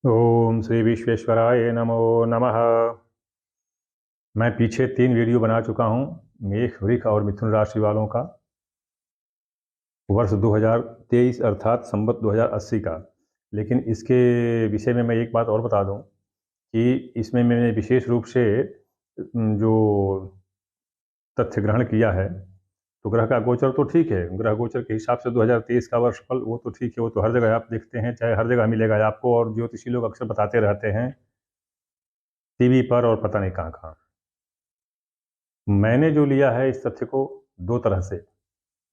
ओम श्री विश्वेश्वराय नमो नमः। मैं पीछे 3 वीडियो बना चुका हूँ मेष, वृष और मिथुन राशि वालों का वर्ष 2023 अर्थात संवत 2080 का। लेकिन इसके विषय में मैं एक बात और बता दूं कि इसमें मैंने विशेष रूप से जो तथ्य ग्रहण किया है, तो ग्रह का गोचर तो ठीक है, ग्रह गोचर के हिसाब से 2023 का वर्षफल वो तो ठीक है, वो तो हर जगह आप देखते हैं, चाहे हर जगह मिलेगा आपको, और ज्योतिषी लोग अक्सर बताते रहते हैं टीवी पर और पता नहीं कहाँ कहाँ। मैंने जो लिया है इस तथ्य को दो तरह से।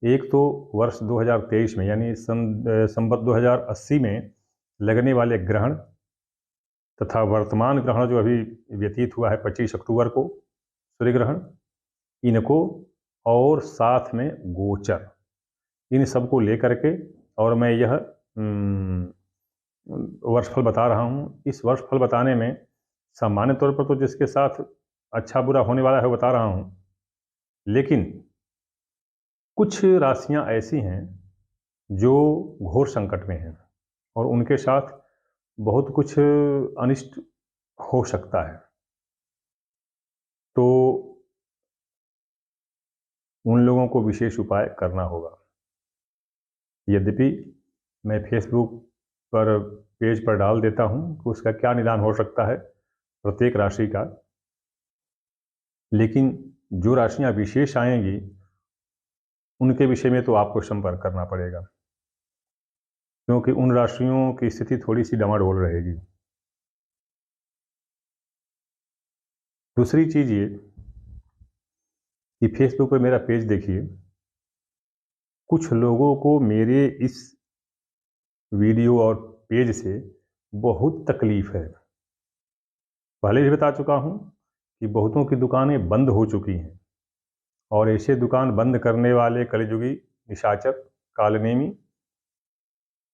एक तो वर्ष 2023 में यानी संवत 2080 में लगने वाले ग्रहण तथा वर्तमान ग्रहण जो अभी व्यतीत हुआ है 25 अक्टूबर को, सूर्य ग्रहण, इनको और साथ में गोचर, इन सबको लेकर के और मैं यह वर्षफल बता रहा हूँ। इस वर्षफल बताने में सामान्य तौर पर तो जिसके साथ अच्छा बुरा होने वाला है वो बता रहा हूँ, लेकिन कुछ राशियां ऐसी हैं जो घोर संकट में हैं और उनके साथ बहुत कुछ अनिष्ट हो सकता है। तो उन लोगों को विशेष उपाय करना होगा। यद्यपि मैं फेसबुक पर पेज पर डाल देता हूं कि उसका क्या निदान हो सकता है प्रत्येक राशि का, लेकिन जो राशियां विशेष आएंगी उनके विषय में तो आपको संपर्क करना पड़ेगा, क्योंकि उन राशियों की स्थिति थोड़ी सी डमाडोल रहेगी। दूसरी चीज़ ये कि फेसबुक पर मेरा पेज देखिए, कुछ लोगों को मेरे इस वीडियो और पेज से बहुत तकलीफ है। पहले भी बता चुका हूं कि बहुतों की दुकानें बंद हो चुकी हैं और ऐसे दुकान बंद करने वाले कलयुगी निशाचर, कालनेमी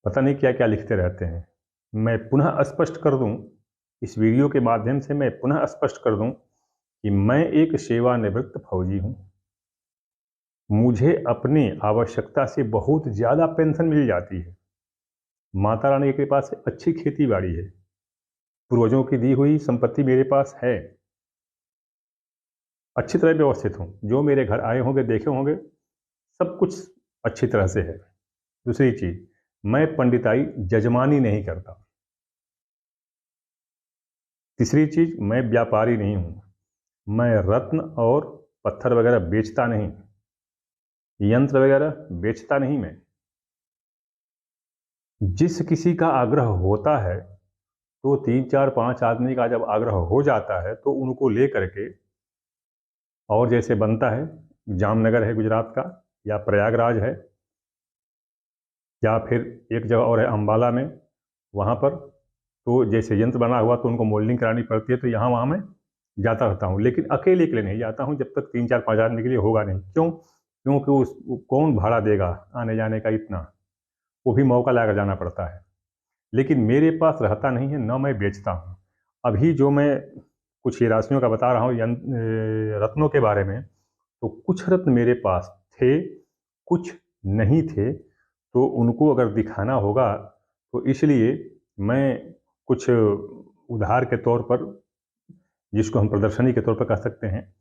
पता नहीं क्या क्या लिखते रहते हैं। मैं पुनः स्पष्ट कर दूं, इस वीडियो के माध्यम से मैं पुनः स्पष्ट कर दूं कि मैं एक सेवानिवृत्त फौजी हूं। मुझे अपनी आवश्यकता से बहुत ज़्यादा पेंशन मिल जाती है। माता रानी के पास अच्छी खेती बाड़ी है, पूर्वजों की दी हुई संपत्ति मेरे पास है, अच्छी तरह व्यवस्थित हूँ। जो मेरे घर आए होंगे, देखे होंगे, सब कुछ अच्छी तरह से है। दूसरी चीज़, मैं पंडिताई जजमानी नहीं करता। तीसरी चीज़, मैं व्यापारी नहीं हूँ। मैं रत्न और पत्थर वगैरह बेचता नहीं, यंत्र वगैरह बेचता नहीं। मैं, जिस किसी का आग्रह होता है तो 3 4 5 आदमी का जब आग्रह हो जाता है तो उनको ले करके, और जैसे बनता है, जामनगर है गुजरात का, या प्रयागराज है, या फिर एक जगह और है अम्बाला में, वहाँ पर तो जैसे यंत्र बना हुआ तो उनको मोल्डिंग करानी पड़ती है, तो यहाँ वहाँ मैं जाता रहता हूँ, लेकिन अकेले के लिए नहीं जाता हूँ जब तक 3 4 5 आदमी के लिए होगा नहीं। क्यों? क्योंकि कौन भाड़ा देगा आने जाने का इतना, वो भी मौका लाकर जाना पड़ता है। लेकिन मेरे पास रहता नहीं है, न मैं बेचता हूँ। अभी जो मैं कुछ ही राशियों का बता रहा हूँ रत्नों के बारे में, तो कुछ रत्न मेरे पास थे, कुछ नहीं थे, तो उनको अगर दिखाना होगा तो इसलिए मैं कुछ उधार के तौर पर, जिसको हम प्रदर्शनी के तौर पर कह सकते हैं,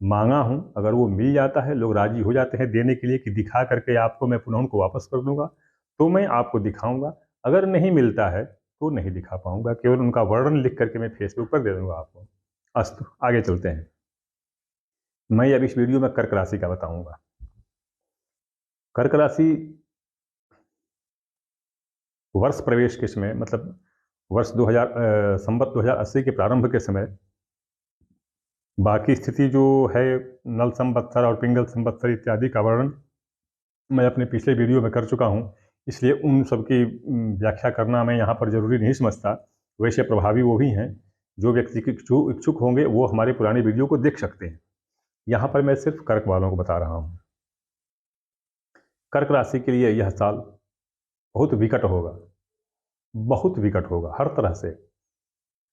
मांगा हूं। अगर वो मिल जाता है, लोग राजी हो जाते हैं देने के लिए कि दिखा करके आपको मैं पुनः उनको वापस कर दूंगा, तो मैं आपको दिखाऊंगा। अगर नहीं मिलता है तो नहीं दिखा पाऊंगा, केवल उनका वर्णन लिख करके मैं फेसबुक पर दे दूंगा आपको। अस्तु, आगे चलते हैं। मैं अब इस वीडियो में कर्क राशि का बताऊंगा। कर्क राशि वर्ष प्रवेश के समय, मतलब वर्ष 2000 संवत 2080 के प्रारंभ के समय, बाकी स्थिति जो है नल संवत्सर और पिंगल संवत्सर इत्यादि का वर्णन मैं अपने पिछले वीडियो में कर चुका हूँ, इसलिए उन सब की व्याख्या करना मैं यहाँ पर जरूरी नहीं समझता। वैसे प्रभावी वो भी हैं, जो व्यक्ति इच्छुक होंगे वो हमारे पुराने वीडियो को देख सकते हैं। यहाँ पर मैं सिर्फ कर्क वालों को बता रहा हूँ। कर्क राशि के लिए यह साल बहुत विकट होगा, बहुत विकट होगा हर तरह से,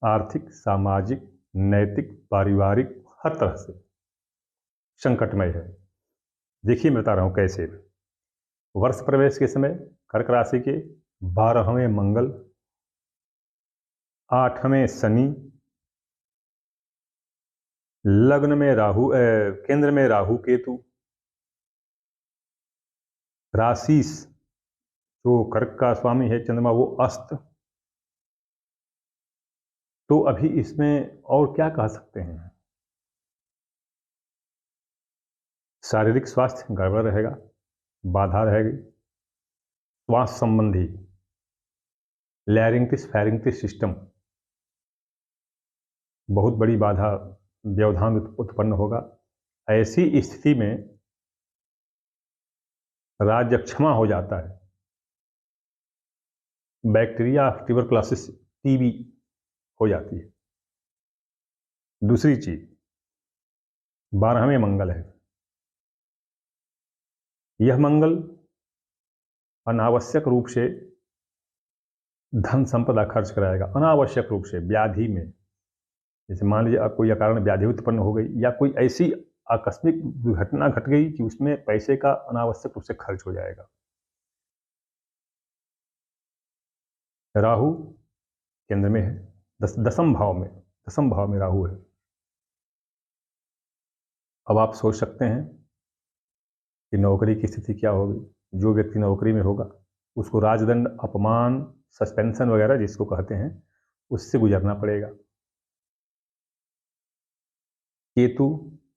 आर्थिक, सामाजिक, नैतिक, पारिवारिक, हर तरह से संकटमय है। देखिए मैं बता रहा हूँ कैसे। वर्ष प्रवेश के समय कर्क राशि के 12वें मंगल 8वें शनि, लग्न में राहु, केंद्र में राहु केतु, राशि जो कर्क का स्वामी है चंद्रमा वो अस्त। तो अभी इसमें और क्या कह सकते हैं? शारीरिक स्वास्थ्य गड़बड़ रहेगा, बाधा रहेगी। श्वास संबंधी लैरिंगिटिस फेरिंगिटिस सिस्टम बहुत बड़ी बाधा, व्यवधान उत्पन्न होगा। ऐसी स्थिति में राज्यक्षमा हो जाता है, बैक्टीरिया ट्यूबरकुलोसिस टीबी हो जाती है। दूसरी चीज 12वें मंगल है। यह मंगल अनावश्यक रूप से धन संपदा खर्च कराएगा, अनावश्यक रूप से व्याधि में। जैसे मान लीजिए कोई अकारण व्याधि उत्पन्न हो गई या कोई ऐसी आकस्मिक दुर्घटना घट गई कि उसमें पैसे का अनावश्यक रूप से खर्च हो जाएगा। राहु केंद्र में है, दसम भाव में राहु है। अब आप सोच सकते हैं कि नौकरी की स्थिति क्या होगी। जो व्यक्ति नौकरी में होगा उसको राजदंड, अपमान, सस्पेंशन वगैरह जिसको कहते हैं उससे गुजरना पड़ेगा। केतु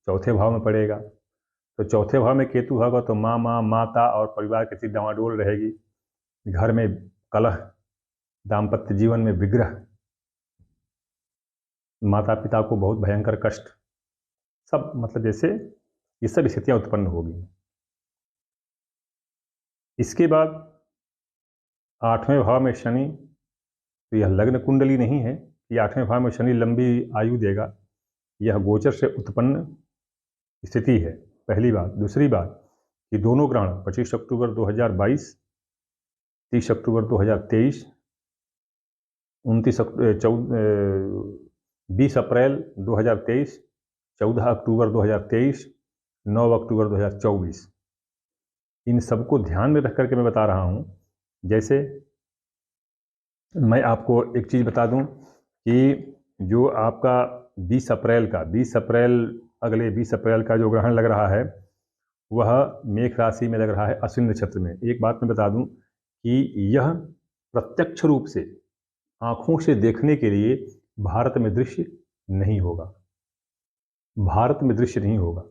चौथे भाव में पड़ेगा, तो चौथे भाव में केतु होगा तो माता और परिवार की स्थिति डामाडोल रहेगी। घर में कलह, दाम्पत्य जीवन में विग्रह, माता पिता को बहुत भयंकर कष्ट, सब मतलब जैसे ये सब स्थितियां उत्पन्न होगी। इसके बाद 8वें भाव में शनि, तो यह लग्न कुंडली नहीं है कि 8वें भाव में शनि लंबी आयु देगा। यह गोचर से उत्पन्न स्थिति है, पहली बात। दूसरी बात कि दोनों ग्रहण 25 अक्टूबर 2022, 30 अक्टूबर 2023, 20 अप्रैल 2023, 14 अक्टूबर 2023, 9 अक्टूबर 2024, इन सबको ध्यान में रख करके मैं बता रहा हूँ। जैसे मैं आपको एक चीज़ बता दूं कि जो आपका 20 अप्रैल अगले 20 अप्रैल का जो ग्रहण लग रहा है वह मेष राशि में लग रहा है, अश्विन नक्षत्र में। एक बात मैं बता दूं कि यह प्रत्यक्ष रूप से आंखों से देखने के लिए भारत में दृश्य नहीं होगा,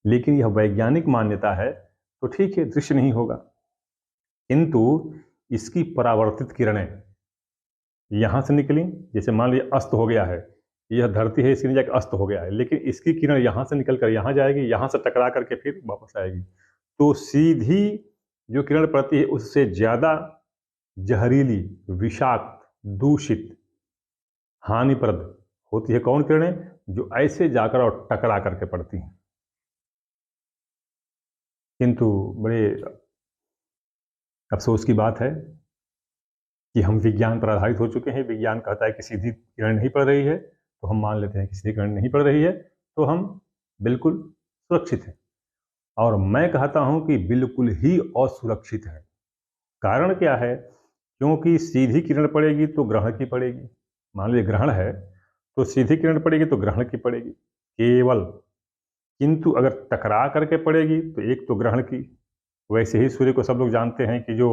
लेकिन यह वैज्ञानिक मान्यता है तो ठीक है, दृश्य नहीं होगा, किंतु इसकी परावर्तित किरणें यहां से निकली। जैसे मान लीजिए अस्त हो गया है, यह धरती है, इसके नीचे जाकर अस्त हो गया है, लेकिन इसकी किरण यहां से निकल कर यहां जाएगी, यहां से टकरा करके फिर वापस आएगी, तो सीधी जो किरण पड़ती है उससे ज्यादा जहरीली, विषाक्त, दूषित, हानिप्रद होती है कौन किरणें? जो ऐसे जाकर और टकरा करके पड़ती हैं। किंतु बड़े अफसोस की बात है कि हम विज्ञान पर आधारित हो चुके हैं। विज्ञान कहता है कि सीधी किरण नहीं पड़ रही है तो हम मान लेते हैं कि सीधी किरण नहीं पड़ रही है, तो हम बिल्कुल सुरक्षित हैं। और मैं कहता हूं कि बिल्कुल ही असुरक्षित है। कारण क्या है? क्योंकि सीधी किरण पड़ेगी तो ग्रहण की पड़ेगी। मान लीजिए ग्रहण है तो सीधी किरण पड़ेगी तो ग्रहण की पड़ेगी केवल, किंतु अगर टकरा करके पड़ेगी तो एक तो ग्रहण की। वैसे ही सूर्य को सब लोग जानते हैं कि जो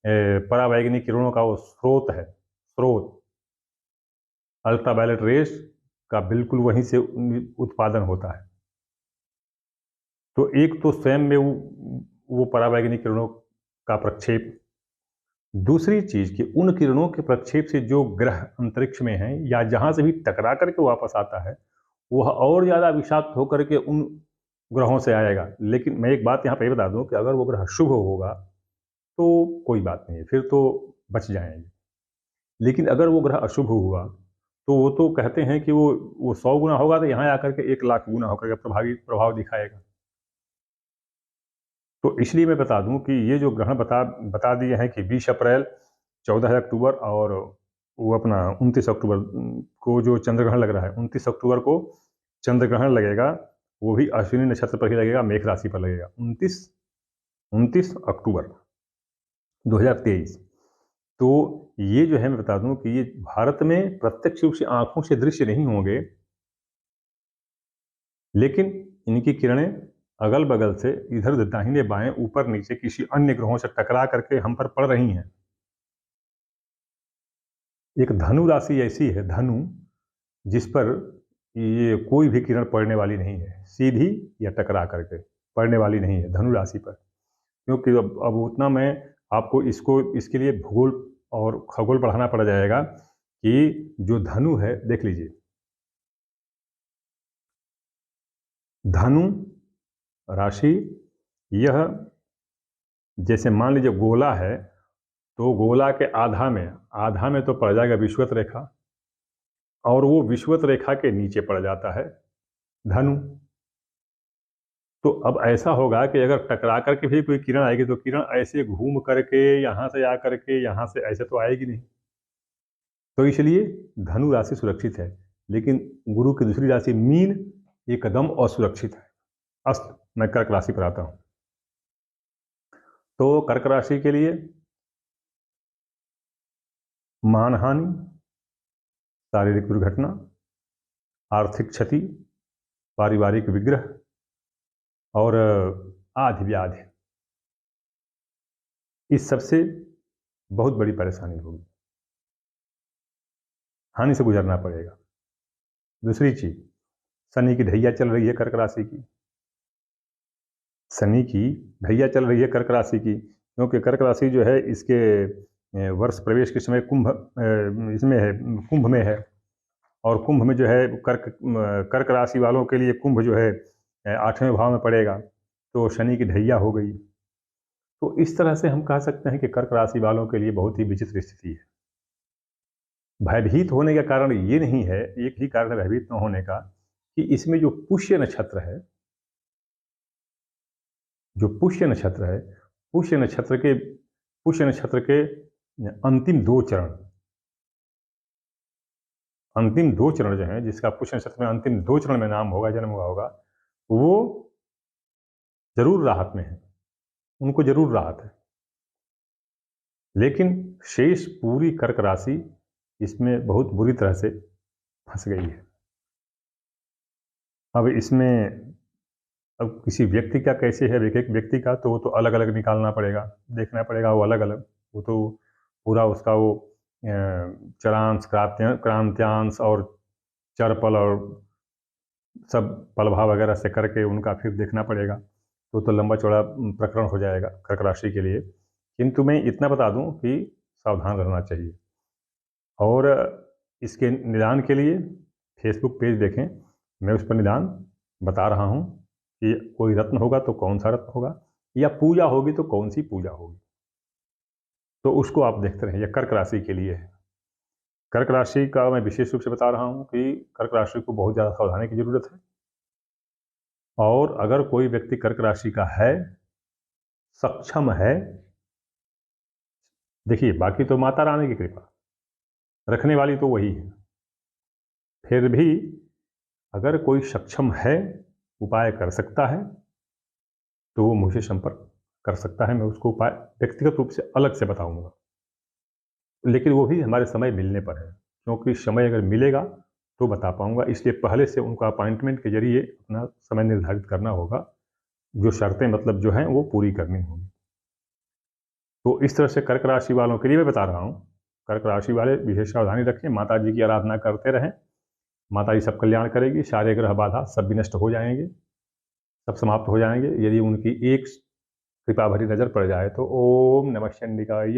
परावैंगनिक किरणों का वो स्रोत अल्ट्रावायलेट रेस का बिल्कुल वहीं से उत्पादन होता है। तो एक तो स्वयं में वो परावैंगनिक किरणों का प्रक्षेप, दूसरी चीज कि उन किरणों के प्रक्षेप से जो ग्रह अंतरिक्ष में है या जहां से भी टकरा करके वापस आता है वह और ज्यादा विषाक्त होकर के उन ग्रहों से आएगा। लेकिन मैं एक बात यहाँ पे बता दूं कि अगर वो ग्रह शुभ होगा तो कोई बात नहीं, फिर तो बच जाएंगे। लेकिन अगर वो ग्रह अशुभ हुआ तो वो तो कहते हैं कि वो 100 गुना होगा तो यहाँ आकर के 1 लाख गुना होकर के प्रभाव दिखाएगा। तो इसलिए मैं बता दूं कि ये जो ग्रहण बता दिए हैं कि 20 अप्रैल, 14 अक्टूबर और वो अपना 29 अक्टूबर को जो चंद्र ग्रहण लग रहा है, 29 अक्टूबर को चंद्र ग्रहण लगेगा, वो भी अश्विनी नक्षत्र पर ही लगेगा, मेष राशि पर लगेगा, 29 अक्टूबर 2023। तो ये जो है मैं बता दूं कि ये भारत में प्रत्यक्ष रूप से आंखों से दृश्य नहीं होंगे, लेकिन इनकी किरणें अगल बगल से इधर उधर दाहिने बाएं ऊपर नीचे किसी अन्य ग्रहों से टकरा करके हम पर पड़ रही हैं। एक धनु राशि ऐसी है, धनु, जिस पर ये कोई भी किरण पड़ने वाली नहीं है, सीधी या टकरा करके पड़ने वाली नहीं है धनु राशि पर। क्योंकि अब उतना मैं आपको इसके लिए भूगोल और खगोल पढ़ाना पड़ जाएगा कि जो धनु है, देख लीजिए, धनु राशि, यह जैसे मान लीजिए गोला है, तो गोला के आधा में तो पड़ जाएगा विषुवत रेखा, और वो विषुवत रेखा के नीचे पड़ जाता है धनु। तो अब ऐसा होगा कि अगर टकरा करके भी कोई किरण आएगी तो किरण ऐसे घूम करके यहाँ से आ करके यहाँ से ऐसे तो आएगी नहीं। तो इसलिए धनु राशि सुरक्षित है, लेकिन गुरु की दूसरी राशि मीन एकदम असुरक्षित है। अस्त मैं कर्क राशि पर आता हूँ। तो कर्क राशि के लिए मानहानि, शारीरिक दुर्घटना, आर्थिक क्षति, पारिवारिक विग्रह और आदि व्याधि, इस सबसे बहुत बड़ी परेशानी होगी, हानि से गुजरना पड़ेगा। दूसरी चीज, शनि की ढैया चल रही है कर्क राशि की, शनि की ढैया चल रही है कर्क राशि की, क्योंकि कर्क राशि जो है इसके वर्ष प्रवेश के समय इसमें है, कुंभ में है, और कुंभ में जो है कर्क राशि वालों के लिए कुंभ जो है 8वें भाव में पड़ेगा, तो शनि की ढैया हो गई। तो इस तरह से हम कह सकते हैं कि कर्क राशि वालों के लिए बहुत ही विचित्र स्थिति है। भयभीत होने का कारण ये नहीं है, एक ही कारण है भयभीत न होने का, कि इसमें जो पुष्य नक्षत्र है, जो पुष्य नक्षत्र है, पुष्य नक्षत्र के अंतिम दो चरण जो हैं, जिसका पुष्य नक्षत्र में अंतिम 2 चरण में नाम होगा, जन्म हुआ होगा, वो जरूर राहत में है, उनको जरूर राहत है। लेकिन शेष पूरी कर्क राशि इसमें बहुत बुरी तरह से फंस गई है। अब इसमें किसी व्यक्ति का कैसे है, एक एक व्यक्ति का तो वो तो अलग अलग निकालना पड़ेगा, देखना पड़ेगा, वो अलग अलग, वो तो पूरा उसका वो चरांश, क्रांत्यांश और चरपल और सब पलभा वगैरह से करके उनका फिर देखना पड़ेगा, तो लंबा चौड़ा प्रकरण हो जाएगा कर्क राशि के लिए। किंतु मैं इतना बता दूं कि सावधान रहना चाहिए। और इसके निदान के लिए फेसबुक पेज देखें, मैं उस पर निदान बता रहा हूं कि कोई रत्न होगा तो कौन सा रत्न होगा, या पूजा होगी तो कौन सी पूजा होगी, तो उसको आप देखते रहें। यह कर्क राशि के लिए है। कर्क राशि का मैं विशेष रूप से बता रहा हूं कि कर्क राशि को बहुत ज़्यादा सावधानी की जरूरत है। और अगर कोई व्यक्ति कर्क राशि का है, सक्षम है, देखिए बाकी तो माता रानी की कृपा, रखने वाली तो वही है, फिर भी अगर कोई सक्षम है, उपाय कर सकता है, तो वो मुझसे संपर्क कर सकता है। मैं उसको उपाय व्यक्तिगत रूप से अलग से बताऊंगा, लेकिन वो भी हमारे समय मिलने पर है, क्योंकि समय अगर मिलेगा तो बता पाऊंगा। इसलिए पहले से उनको अपॉइंटमेंट के जरिए अपना समय निर्धारित करना होगा, जो शर्तें मतलब जो हैं वो पूरी करनी होगी। तो इस तरह से कर्क राशि वालों के लिए मैं बता रहा हूँ। कर्क राशि वाले विशेष सावधानी रखें, माता जी की आराधना करते रहें, माता जी सब कल्याण करेगी, सारे ग्रह बाधा सब भी नष्ट हो जाएंगे, सब समाप्त हो जाएंगे, यदि उनकी एक कृपा भरी नजर पड़ जाए तो। ओम नमः चंडिकाय।